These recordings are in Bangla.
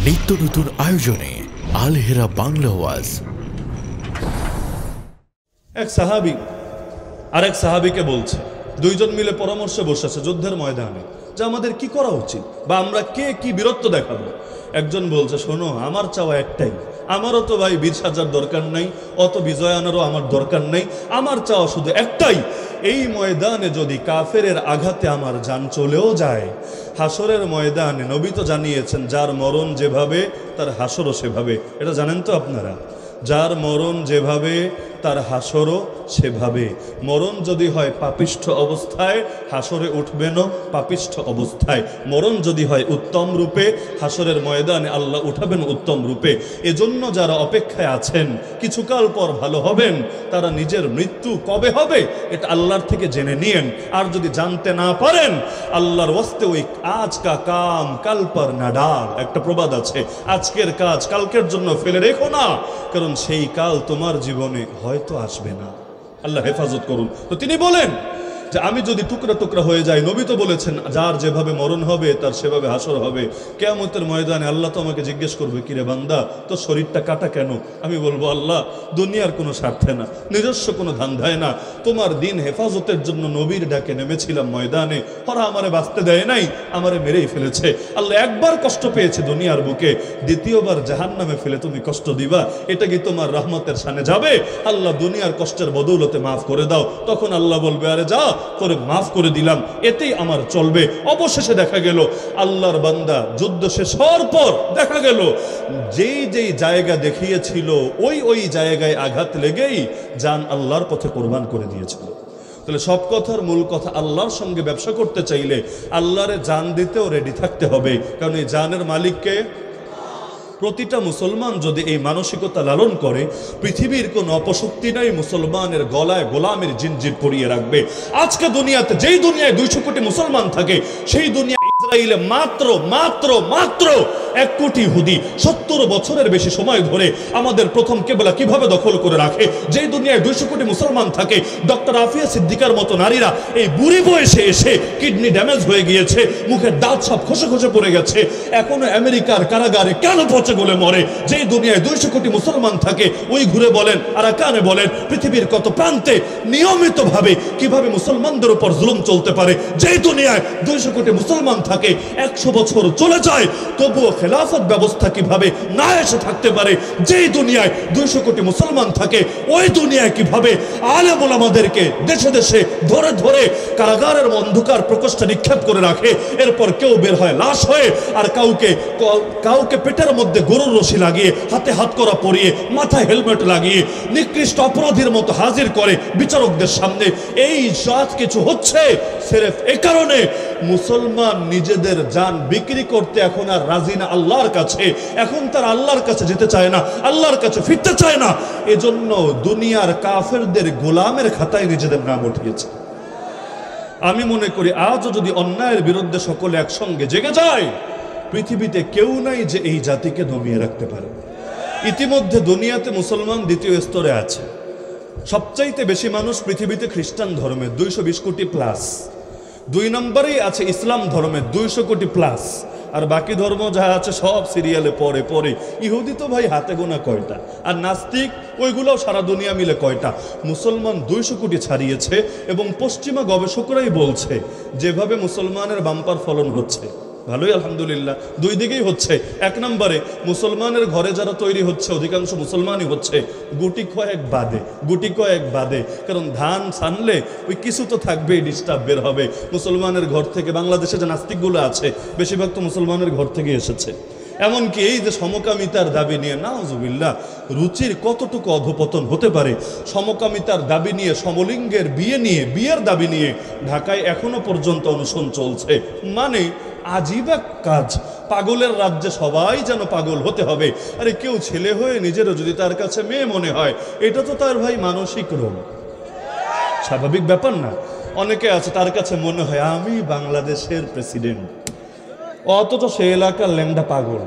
নিত্য নতুন আয়োজনে আল হেরা বাংলা ওয়াজ। এক সাহাবী আরেক সাহাবীকে বলছে, দুইজন মিলে পরামর্শে বসেছে যুদ্ধের ময়দানে, যে আমাদের কি করা উচিত বা আমরা কে কি বীরত্ব দেখাবো। একজন বলছে, শোনো, আমার চাওয়া একটাই, আমারও তো ভাই 20,000 দরকার নাই, অত বিজয় আনারও আমার দরকার নেই, আমার চাওয়া শুধু একটাই, এই ময়দানে যদি কাফেরের আঘাতে আমার জান চলেও যায়, হাসরের ময়দানে নবী তো জানিয়েছেন যার মরণ যেভাবে তার হাসরও সেভাবে। এটা জানেন তো আপনারা? যার মরণ যেভাবে তার হাসরও সেভাবে। মরণ যদি হয় পাপিষ্ঠ অবস্থায়, হাসরে উঠবেন পাপিষ্ঠ অবস্থায়। মরণ যদি হয় উত্তম রূপে, হাসরের ময়দানে আল্লাহ উঠাবেন উত্তম রূপে। এজন্য যারা অপেক্ষায় আছেন কিছুকাল পর ভালো হবেন, তারা নিজের মৃত্যু কবে হবে এটা আল্লাহর থেকে জেনে নিয়েন। আর যদি জানতে না পারেন, আল্লাহর ওয়াস্তে ওই আজ কা কাম কাল পর না ডাল, একটা প্রবাদ আছে, আজকের কাজ কালকের জন্য ফেলে রেখো না, কারণ সেই কাল তোমার জীবনে হয়তো আসবে না। আল্লাহ হেফাজত করুন। তো তিনি বলেন যে আমি যদি টুকরা টুকরা হয়ে যাই, নবী তো বলেছেন যার যেভাবে মরণ হবে তার সেভাবে হাসর হবে। কিয়ামতের ময়দানে আল্লাহ তো আমাকে জিজ্ঞেস করবে, কিরে বান্দা, তোর শরীরটা কাটা কেন? আমি বলবো, আল্লাহ, দুনিয়ার কোনো স্বার্থে না, নিজস্ব কোনো ধান্ধায় না, তোমার দিন হেফাজতের জন্য নবীর ডাকে নেমেছিলাম ময়দানে, ওরা আমারে বাঁচতে দেয় নাই, আমারে মেরেই ফেলেছে। আল্লাহ একবার কষ্ট পেয়েছে দুনিয়ার বুকে, দ্বিতীয়বার জাহান্নামে ফেলে তুমি কষ্ট দিবা, এটা কি তোমার রহমতের শানে যাবে? আল্লাহ দুনিয়ার কষ্টের বদৌলতে মাফ করে দাও। তখন আল্লাহ বলবে, আরে যা, করে মাফ করে দিলাম, এতেই আমার চলবে। অবশেষে দেখা গেল আল্লাহর বান্দা যুদ্ধ শেষ হওয়ার পর দেখা গেল যেই যেই জায়গা দেখিয়েছিল ওই জায়গায় আঘাত লেগেই জান আল্লাহর পথে কোরবান করে দিয়েছিল। তাহলে সব কথার মূল কথা, আল্লাহর সঙ্গে ব্যবসা করতে চাইলে আল্লাহরে জান দিতেও রেডি থাকতে হবে, কারণ এই জানের মালিককে। প্রতিটা মুসলমান যদি এই মানসিকতা লালন করে, পৃথিবীর কোন অপশক্তি নাই মুসলমানের গলায় গোলামের জিনজির পরিয়ে রাখবে। আজকে দুনিয়াতে, যেই দুনিয়ায় 200 কোটি মুসলমান থাকে, সেই দুনিয়া ইসরায়েলে মাত্র মাত্র মাত্র 1 কোটি ইহুদি 70 বছরের বেশি সময় ধরে আমাদের প্রথম কেবলা কিভাবে দখল করে রাখে। যেই দুনিয়ায় 200 কোটি মুসলমান থাকে, ডক্টর আফিয়া সিদ্দিকার মতো নারীরা এই বুড়ি বয়সে এসে কিডনি ড্যামেজ হয়ে গিয়েছে, মুখের দাঁত সব খসে খসে পড়ে গেছে, এখনো আমেরিকার কারাগারে কেন পচে গলে মরে। যেই দুনিয়ায় 200 কোটি মুসলমান থাকে, ওই ঘুরে বলেন আরাকানে বলেন, পৃথিবীর কত প্রান্তে নিয়মিতভাবে কিভাবে মুসলমানদের উপর জুলুম চলতে পারে। যেই দুনিয়ায় 200 কোটি মুসলমান থাকে, 100 বছর চলে যায়, তবুও খেলাফত ব্যবস্থা কিভাবে না এসে থাকতে পারে। যেই দুনিয়ায় 200 কোটি মুসলমান থাকে, ওই দুনিয়ায় কিভাবে আলেম ওলামাদেরকে দেশে দেশে ধরে ধরে কারাগারের অন্ধকার প্রকোষ্ঠে নিক্ষেপ করে রাখে। এরপর কেউ বের হয় লাশ হয়ে, আর কাউকে পেটের মধ্যে গরুর রশি লাগিয়ে, হাতে হাত করা পরিয়ে, মাথায় হেলমেট লাগিয়ে নিকৃষ্ট অপরাধীর মতো হাজির করে বিচারকদের সামনে। এই সব কিছু হচ্ছে সির্ফ এই কারণে, মুসলমান নিজেদের জান বিক্রি করতে এখন আর রাজি না আল্লাহর কাছে। এখন তার আল্লাহর কাছে যেতে চায় না, আল্লাহর কাছে ফিরতে চায় না। এজন্য দুনিয়ার কাফেরদের গোলামের খাতায় নিজেদের নাম উঠিয়েছে। আমি মনে করি আজও যদি অন্যায়ের বিরুদ্ধে সকলে একসঙ্গে জেগে যায়, পৃথিবীতে কেউ নাই যে এই জাতিকে দমিয়ে রাখতে পারে। ইতিমধ্যে দুনিয়াতে মুসলমান দ্বিতীয় স্তরে আছে। সবচাইতে বেশি মানুষ পৃথিবীতে খ্রিস্টান ধর্মের 220 কোটি প্লাস। 2 নম্বরেই আছে ইসলাম ধর্মের 200 কোটি প্লাস। আর বাকি ধর্ম যা আছে সব সিরিয়ালে পরে পরে। ইহুদি তো ভাই হাতে গোনা কয়টা, আর নাস্তিক ওইগুলোও সারা দুনিয়া মিলে কয়টা। মুসলমান 200 কোটি ছাড়িয়েছে, এবং পশ্চিমা গবেষকরাই বলছে যেভাবে মুসলমানের বাম্পার ফলন হচ্ছে, ভালোই আলহামদুলিল্লাহ, 2 দিকেই হচ্ছে। 1 নম্বরে মুসলমানের ঘরে যারা তৈরি হচ্ছে অধিকাংশ মুসলমানই হচ্ছে, গুটি কয়েক বাদে, কারণ ধান ছানলে ওই কিছু তো থাকবেই, ডিস্টার্ব বের হবে মুসলমানের ঘর থেকে। বাংলাদেশে যে নাস্তিকগুলো আছে বেশিরভাগ তো মুসলমানের ঘর থেকে এসেছে। এমনকি এই যে সমকামিতার দাবি নিয়ে, নাউজুবিল্লাহ, রুচির কতটুকু অধপতন হতে পারে। সমকামিতার দাবি নিয়ে, সমলিঙ্গের বিয়ের দাবি নিয়ে ঢাকায় এখনো পর্যন্ত অনশন চলছে। মানে আজীব এক কাজ। পাগলের রাজ্যে সবাই যেন পাগল হতে হবে। আরে কেউ ছেলে হয়ে নিজেরও যদি তার কাছে মেয়ে মনে হয়, এটা তো তার ভাই মানসিক রোগ, স্বাভাবিক ব্যাপার না? অনেকে আছে তার কাছে মনে হয় আমি বাংলাদেশের প্রেসিডেন্ট, অথচ সে এলাকার ল্যাংডা পাগল।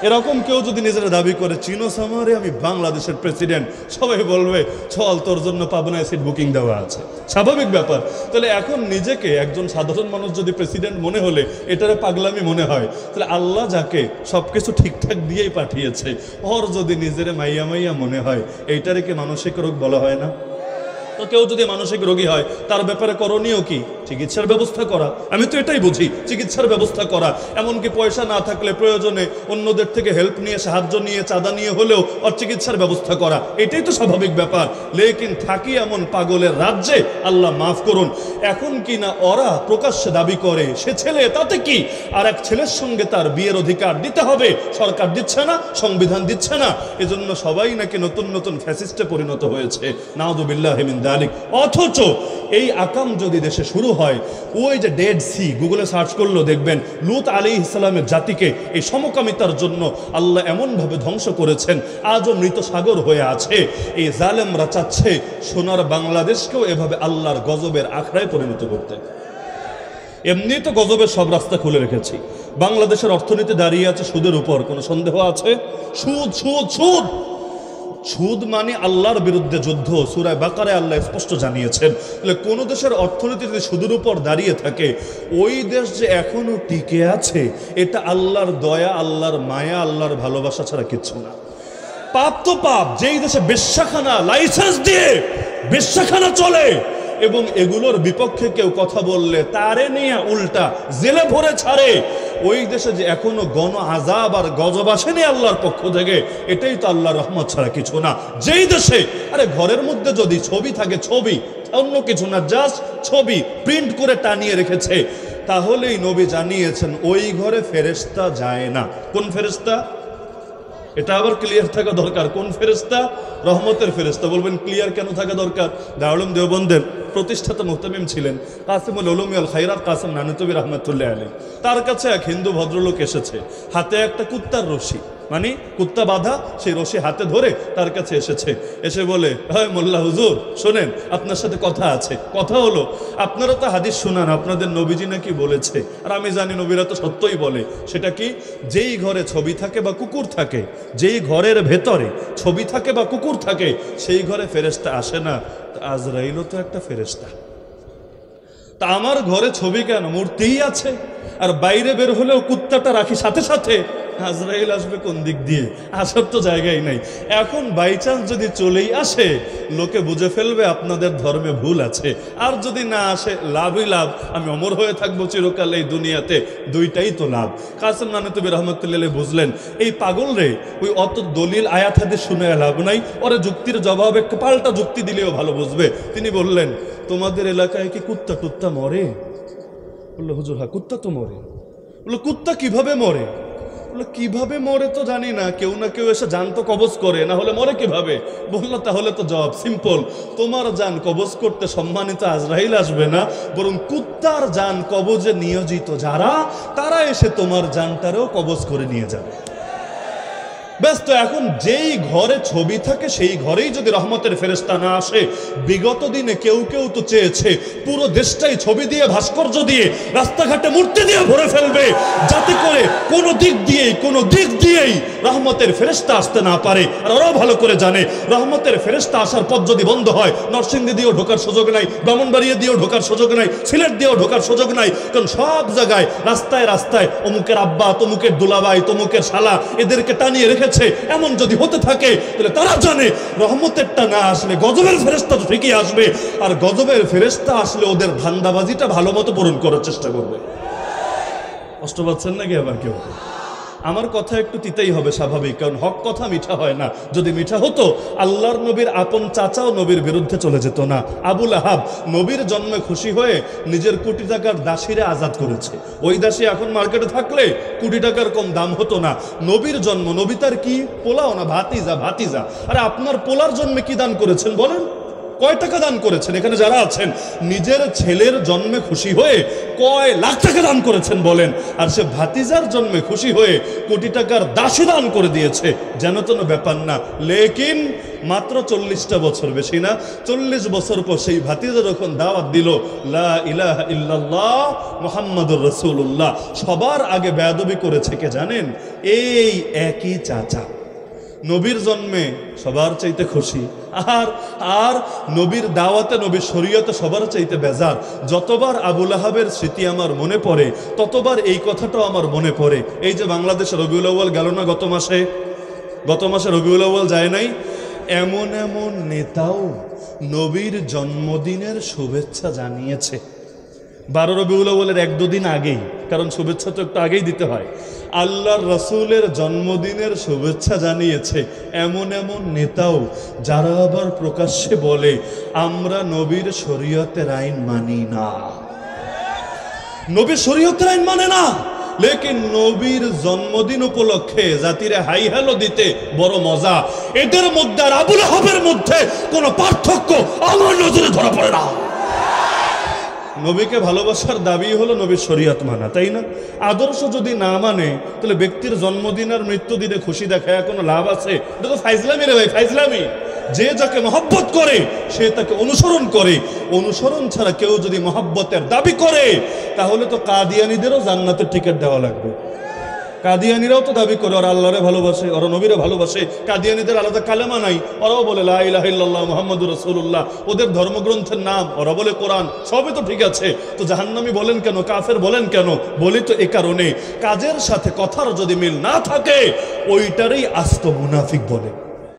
এরকম কেউ যদি নিজের দাবি করে চিনো সামারে আমি বাংলাদেশের প্রেসিডেন্ট, সবাই বলবে চল তোর জন্য পাবনায় সিট বুকিং দেওয়া আছে, স্বাভাবিক ব্যাপার। তাহলে এখন নিজেকে একজন সাধারণ মানুষ যদি প্রেসিডেন্ট মনে হলে এটারে পাগলামি মনে হয়, তাহলে আল্লাহ যাকে সবকিছু ঠিকঠাক দিয়েই পাঠিয়েছে ওর যদি নিজের মাইয়া মাইয়া মনে হয়, এইটারে কি মানসিক রোগ বলা হয় না? তো কেউ যদি মানসিক রোগী হয় তার ব্যাপারে করণীয় কি? চিকিৎসার ব্যবস্থা করা। আমি তো এটাই বুঝি, চিকিৎসার ব্যবস্থা করা। এমনকি পয়সা না থাকলে প্রয়োজনে অন্যদের থেকে হেল্প নিয়ে, সাহায্য নিয়ে, চাঁদা নিয়ে হলেও ওর চিকিৎসার ব্যবস্থা করা, এটাই তো স্বাভাবিক ব্যাপার। লেকিন থাকি এমন পাগলের রাজ্যে, আল্লাহ মাফ করুন, এখন কি না ওরা প্রকাশ্যে দাবি করে সে ছেলে, তাতে কি আর এক ছেলের সঙ্গে তার বিয়ের অধিকার দিতে হবে, সরকার দিচ্ছে না, সংবিধান দিচ্ছে না, এজন্য সবাই নাকি নতুন নতুন ফ্যাসিস্টে পরিণত হয়েছে, নাউযুবিল্লাহি মিন যালিক। অথচ এই আকাম যদি দেশে শুরু হয়, ওই যে ডেড সি, গুগলে সার্চ করলেও দেখবেন লূত আলাইহিস সালামের জাতিকে এই সমকামিতার জন্য আল্লাহ এমনভাবে ধ্বংস করেছেন, আজও মৃত সাগর হয়ে আছে। এই জালেমরা চাচ্ছে সোনার বাংলাদেশকেও এভাবে আল্লাহর গজবের আখড়ায় পরিণত করতে। এমনি তো গজবের সব রাস্তা খুলে রেখেছি। বাংলাদেশের অর্থনীতি দাঁড়িয়ে আছে সুদের উপর, কোনো সন্দেহ আছে? সুদ সুদ সুদ সুদ মানে আল্লাহর বিরুদ্ধে যুদ্ধ। সূরা বাকারায় আল্লাহ স্পষ্ট জানিয়েছেন, তাহলে কোন দেশের অর্থনীতি যদি সুদের উপর দাঁড়িয়ে থাকে, ওই দেশ যে এখনো টিকে আছে, এটা আল্লাহর দয়া, আল্লাহর মায়া, আল্লাহর ভালোবাসা ছাড়া কিচ্ছু না। পাপ তো পাপ, যেই দেশে বেশ্যাখানা লাইসেন্স দিয়ে বেশ্যাখানা চলে এবং এগুলোর বিপক্ষে কেউ কথা বললে তারে নিয়ে উল্টা জেলে ভরে ছাড়ে, ওই দেশে যে এখনো গণ আযাব আর গজব আসেনি আল্লাহর পক্ষ থেকে, এটাই তো আল্লাহর রহমত ছাড়া কিছু না। যেই দেশে আরে ঘরের মধ্যে যদি ছবি থাকে, ছবি, অন্য কিছু না, জাস্ট ছবি প্রিন্ট করে টানিয়ে রেখেছে, তাহলেই নবী জানিয়েছেন ওই ঘরে ফেরেশতা যায় না। কোন ফেরেশতা? এটা আবার ক্লিয়ার থাকা দরকার। কোন ফেরেশতা? রহমতের ফেরেশতা। বলবেন ক্লিয়ার কেন থাকা দরকার? দারুল উলুম দেওবন্দের প্রতিষ্ঠাতা মুহতামিম ছিলেন কাসিমুল উলুম ওয়াল খায়রাত কাসিম নানুতুবি রাহমাতুল্লাহ আলাইহি। তার কাছে এক হিন্দু ভদ্রলোক এসেছে, হাতে একটা কুত্তার রশি, মানে কুত্তা বাঁধা, সেই রশি হাতে ধরে তার কাছে এসেছে। এসে বলে, হ্যাঁ মোল্লা হুজুর শোনেন, আপনার সাথে কথা আছে। কথা হলো, আপনারা তো হাদিস শোনান, আপনাদের নবীজি নাকি বলেছে, আর আমি জানি নবীরা তো সত্যই বলে, সেটা কি? যেই ঘরে ছবি থাকে বা কুকুর থাকে, যেই ঘরের ভেতরে ছবি থাকে বা কুকুর থাকে, সেই ঘরে ফেরেশতা আসে না। আজরাইলও তো একটা ফেরেশতা, তা আমার ঘরে ছবি কেন? মূর্তিই আছে, আর বাইরে বের হলেও কুত্তাটা রাখি সাথে সাথে, আজরাইল আসবে কোন দিক দিয়ে? আসার তো জায়গাই নাই। এখন বাই চান্স যদি চলেই আসে, লোকে বুঝে ফেলবে আপনাদের ধর্মে ভুল আছে, আর যদি না আসে লাভই লাভ, আমি অমর হয়ে থাকবো চিরকাল এই দুনিয়াতে, দুইটাই তো লাভ। কাসিম নানুতুবি রাহমাতুল্লাহ বুঝলেন, এই পাগল রে ওই অত দলিল আয়াত হাদিস শুনে লাভ নাই, ওরে যুক্তির জবাবে পাল্টা যুক্তি দিলেও ভালো বুঝবে। তিনি বললেন, তোমাদের এলাকায় কি কুত্তা টুত্তা মরে? বললো হুজুর হ্যাঁ কুত্তা তো মরে। বললো কুত্তা কিভাবে মরে? বললো কিভাবে মরে তো জানি না, কেউ না কেউ এসে জান তো কবজ করে, না হলে মরে কিভাবে? বললো তাহলে তো জবাব সিম্পল, তোমার জান কবজ করতে সম্মানিত আজরাইল আসবে না, বরং কুত্তার জান কবজে নিয়োজিত যারা, তারা এসে তোমার জানটারেও কবজ করে নিয়ে যাবে। ব্যস্ত। এখন যেই ঘরে ছবি থাকে সেই ঘরেই যদি রহমতের ফেরেশতা না আসে, বিগত দিনে কেউ কেউ তো চেয়েছে পুরো দেশটাই ছবি দিয়ে, ভাস্কর্য দিয়ে, রাস্তাঘাটে মূর্তি দিয়ে ভরে ফেলবে, যাতে করে কোনো দিক দিয়েই রহমতের ফেরেশতা আসতে না পারে। আর ওরাও ভালো করে জানে রহমতের ফেরেশতা আসার পথ যদি বন্ধ হয়, নরসিংদী দিয়েও ঢোকার সুযোগ নাই, ব্রাহ্মণবাড়িয়া দিয়েও ঢোকার সুযোগ নাই, সিলেট দিয়েও ঢোকার সুযোগ নাই, কারণ সব জায়গায় রাস্তায় রাস্তায় অমুকের আব্বা, তমুকের দুলাভাই, তমুকের শালা, এদেরকে টানিয়ে রেখেছে। এমন যদি হতে থাকে, তাহলে তারা জানে রহমতেরটা না আসলে গজবের ফেরেশতা তো ঠিকই আসবে, আর গজবের ফেরেশতা আসলে ওদের ধান্দাবাজিটা ভালো মতো পূরণ করার চেষ্টা করবে। কষ্ট পাচ্ছেন নাকি আবার কেউ? আমার কথা একটু তিতেই হবে, স্বাভাবিক, কারণ হক কথা মিঠা হয় না। যদি মিঠা হতো, আল্লাহর নবীর আপন চাচাও নবীর বিরুদ্ধে চলে যেত না। আবুল আহাব নবীর জন্মে খুশি হয়ে নিজের কোটি টাকার দাসীরে আজাদ করেছে। ওই দাসী এখন মার্কেটে থাকলে কোটি টাকার কম দাম হতো না। নবীর জন্ম, নবী তার কি পোলাও না ভাতিজা? আরে আপনার পোলার জন্মে কি দান করেছেন বলেন? কয় টাকা দান করেছেন? এখানে যারা আছেন নিজের ছেলের জন্মে খুশি হয়ে কয় লাখ টাকা দান করেছেন বলেন। আর সে ভাতিজার জন্মে খুশি হয়ে কোটি টাকার দাসী দান করে দিয়েছে, যেন তেন ব্যাপার না। লেকিন মাত্র 40টা বছর, বেশি না, 40 বছর পর সেই ভাতিজা যখন দাওয়াত দিল লা ইলাহা ইল্লাল্লাহ মুহাম্মাদুর রাসূলুল্লাহ, সবার আগে বেয়াদবি করেছে কে জানেন? এই একই চাচা। নবীর জন্মে সবার চাইতে খুশি, আর নবীর দাওয়াতে, নবীর শরীয়তে সবার চাইতে বেজার। যতবার আবু লাহাবের স্মৃতি আমার মনে পড়ে, ততবার এই কথাটাও আমার মনে পড়ে। এই যে বাংলাদেশে রবিউল আউয়াল গেল না গত মাসে রবিউল আউয়াল যায় নাই, এমন এমন নেতাও নবীর জন্মদিনের শুভেচ্ছা জানিয়েছে 12 রবিউল আউয়ালের 1-2 দিন আগেই, কারণ শুভেচ্ছা তো একটু আগেই দিতে হয়। আল্লাহর রাসূলের জন্মদিনের শুভেচ্ছা জানিয়েছে এমন এমন নেতাও, যারা আবার প্রকাশ্যে বলে আমরা নবীর শরীয়তের আইন মানি না, নবীর শরীয়তের আইন মানে না। লেকিন নবীর জন্মদিন উপলক্ষে জাতিরে হাই হ্যালো দিতে বড় মজা। এদের মধ্যে আর আবু লাহাবের মধ্যে কোনো পার্থক্য আমার নজরে ধরা পড়ে না। নবীকে ভালোবাসার দাবি হলো নবীর শরীয়ত মানা, তাই না? আদর্শ যদি না মানে তাহলে ব্যক্তির জন্মদিন আর মৃত্যুদিনে খুশি দেখায় কোনো লাভ আছে? এটা তো ফাইজলামি রে ভাই, ফাইজলামি। যে যাকে মহব্বত করে সে তাকে অনুসরণ করে। অনুসরণ ছাড়া কেউ যদি মহব্বতের দাবি করে তাহলে তো কাদিয়ানীদেরও জান্নাতের টিকিট দেওয়া লাগবে। কাদিয়ানীরাও তো দাবি করে ওরা আল্লাহরে ভালোবাসে, ওরা নবীরে ভালোবাসে। কাদিয়ানীদের আলাদা কালেমা নাই, ওরাও বলে লা ইলাহা ইল্লাল্লাহ মুহাম্মাদুর রাসূলুল্লাহ। ওদের ধর্মগ্রন্থের নাম, ওরা বলে কোরআন, সবই তো ঠিক আছে। তো জাহান্নামী বলেন কেন, কাফের বলেন কেন? বলি তো এ কারণে, কাজের সাথে কথার যদি মিল না থাকে ওইটারই আস্ত মুনাফিক বলে।